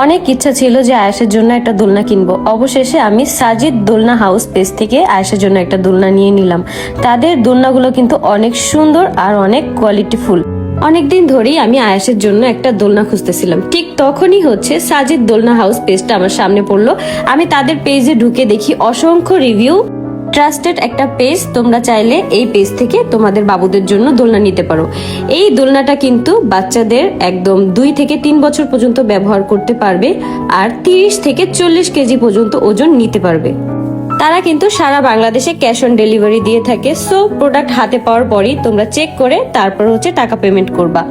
অনেক ইচ্ছা ছিল যে আয়েশের জন্য একটা দোলনা কিনবো। অবশেষে আমি সাজিদ দোলনা হাউস পেজ থেকে আয়েশের জন্য একটা দোলনা নিয়ে নিলাম। তাদের দোলনাগুলো কিন্তু অনেক সুন্দর আর অনেক কোয়ালিটিফুল। অনেকদিন ধরেই আমি আয়েশের জন্য একটা দোলনা খুঁজতেছিলাম। ঠিক তখনই সাজিদ দোলনা হাউস পেজটা আমার সামনে পড়লো। আমি তাদের পেজে ঢুকে দেখি অসংখ্য রিভিউ, ট্রাস্টেড একটা পেজ। তোমরা চাইলে এই পেজ থেকে তোমাদের বাবুদের জন্য দোলনা নিতে পারো। এই দোলনাটা কিন্তু বাচ্চাদের একদম 2 থেকে 3 বছর পর্যন্ত ব্যবহার করতে পারবে আর 30 থেকে 40 কেজি পর্যন্ত ওজন নিতে পারবে। তারা কিন্তু সারা বাংলাদেশে ক্যাশ অন ডেলিভারি দিয়ে থাকে। সো প্রোডাক্ট হাতে পাওয়ার পরই তোমরা চেক করে তারপর টাকা পেমেন্ট করবা।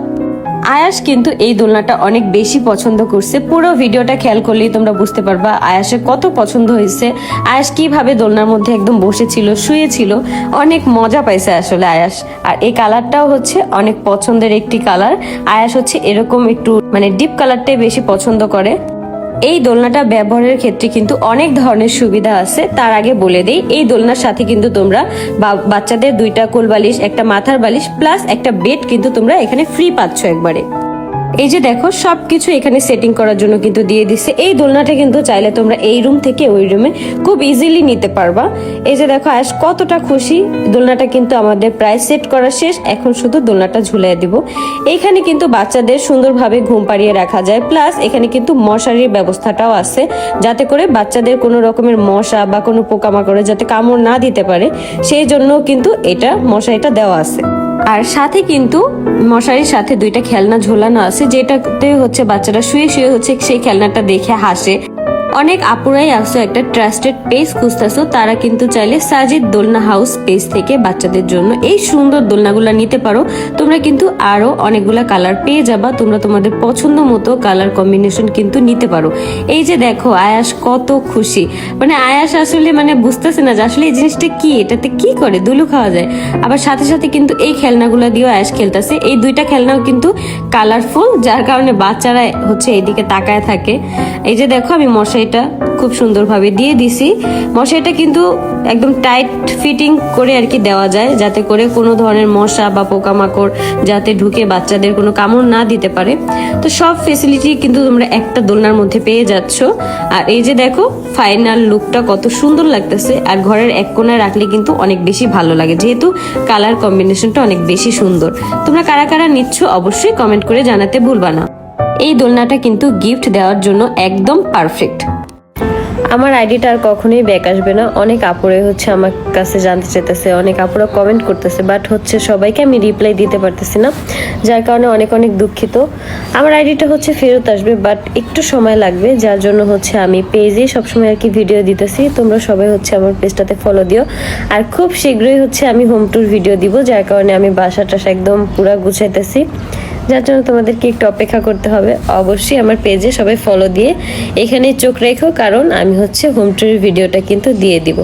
আয়াশ কিন্তু এই দোলনাটা অনেক বেশি পছন্দ করছে। পুরো ভিডিওটা খেয়াল করলেই তোমরা বুঝতে পারবা আয়াশের কত পছন্দ হয়েছে। আয়াশ কিভাবে দোলনার মধ্যে একদম বসেছিল, শুয়েছিল, অনেক মজা পাইছে আসলে আয়াশ। আর এই কালারটাও অনেক পছন্দের একটি কালার। আয়াশ এরকম একটু ডিপ কালারটাই বেশি পছন্দ করে। এই দোলনাটা ব্যবহারের ক্ষেত্রে কিন্তু অনেক ধরনের সুবিধা আছে। তার আগে বলে দেই, এই দোলনার সাথে কিন্তু তোমরা বাচ্চাদের 2টা কোল বালিশ, একটা মাথার বালিশ প্লাস একটা বেড কিন্তু তোমরা এখানে ফ্রি পাচ্ছ একবারে। এই যে দেখো সবকিছু এখানে সেটিং করার জন্য কিন্তু দিয়ে দিচ্ছে। এই দোলনাটা কিন্তু চাইলে তোমরা এই রুম থেকে ওই রুমে খুব ইজিলি নিতে পারবা। এই যে দেখো আয়াশ কতটা খুশি। দোলনাটা কিন্তু আমাদের প্রায় সেট করা শেষ, এখন শুধু দোলনাটা ঝুলিয়ে দিব। এইখানে কিন্তু বাচ্চাদের সুন্দরভাবে ঘুম পাড়িয়ে রাখা যায়, প্লাস এখানে কিন্তু মশারির ব্যবস্থাটাও আছে, যাতে করে বাচ্চাদের কোনো রকমের মশা বা কোনো পোকামাকড়ে যাতে কামড় না দিতে পারে, সেই জন্য কিন্তু এটা মশারিটা দেওয়া আছে। আর সাথে কিন্তু মশারির সাথে 2টা খেলনা ঝোলানো আছে, যেটাতে বাচ্চারা শুয়ে শুয়ে সেই খেলনাটা দেখে হাসে। অনেক আপুরাই আসো একটা ট্রাস্টেড পেজ খুঁজতেছো, তারা কিন্তু চাইলে সাজিদ দোলনা হাউস পেজ থেকে বাচ্চাদের জন্য এই সুন্দর দোলনাগুলো নিতে পারো। তোমরা কিন্তু আরো অনেকগুলা কালার পেয়ে যাবা। তোমরা তোমাদের পছন্দ মতো কালার কম্বিনেশন কিন্তু নিতে পারো। এই যে দেখো আয়াশ কত খুশি। আয়াশ আসলে বুঝতেছে না যে আসলে এই জিনিসটা কি, এটাতে কি করে দুলু খাওয়া যায়। আবার সাথে সাথে কিন্তু এই খেলনাগুলো দিয়েও আয়াশ খেলতেছে। এই 2টা খেলনাও কিন্তু কালারফুল, যার কারণে বাচ্চারা এইদিকে তাকায় থাকে। এই যে দেখো আমি মশাইটা খুব সুন্দরভাবে দিয়ে দিছি। মশারিটা কিন্তু একদম টাইট ফিটিং করে আর কি দেওয়া যায়, যাতে করে কোনো ধরনের মশা বা পোকামাকড় যাতে ঢুকে বাচ্চাদের কোনো কামড় না দিতে পারে। তো সব ফেসিলিটি কিন্তু তোমরা একটা দোলনার মধ্যে পেয়ে যাচ্ছ। আর এই যে দেখো ফাইনাল লুকটা কত সুন্দর লাগতেছে। আর ঘরের এক কোণায় রাখলে কিন্তু অনেক বেশি ভালো লাগে, যেহেতু কালার কম্বিনেশনটা অনেক বেশি সুন্দর। তোমরা কারা কারা নিচ্ছ অবশ্যই কমেন্ট করে জানাতে ভুলবা না। এই দোলনাটা কিন্তু গিফট দেওয়ার জন্য একদম পারফেক্ট। আমার আইডিটা আর কখনোই ব্যাক আসবে না। অনেক আপুরে আমার কাছে জানতে চাইতেছে, অনেক আপুরা কমেন্ট করতেছে, বাট সবাইকে আমি রিপ্লাই দিতে পারতেছি না, যার কারণে অনেক অনেক দুঃখিত। আমার আইডিটা ফেরত আসবে, বাট একটু সময় লাগবে, যার জন্য আমি পেজে সবসময় আর কি ভিডিও দিতেছি। তোমরা সবাই আমার পেজটাতে ফলো দিও। আর খুব শীঘ্রই আমি হোম ট্যুর ভিডিও দিব, যার কারণে আমি বাসা টাসা একদম পুরা গুছাইতেছি, যার জন্য তোমাদেরকে একটু অপেক্ষা করতে হবে। অবশ্যই আমার পেজে সবাই ফলো দিয়ে এখানে চোখ রেখো, কারণ আমি হোম ট্যুরের ভিডিওটা কিন্তু দিয়ে দিব।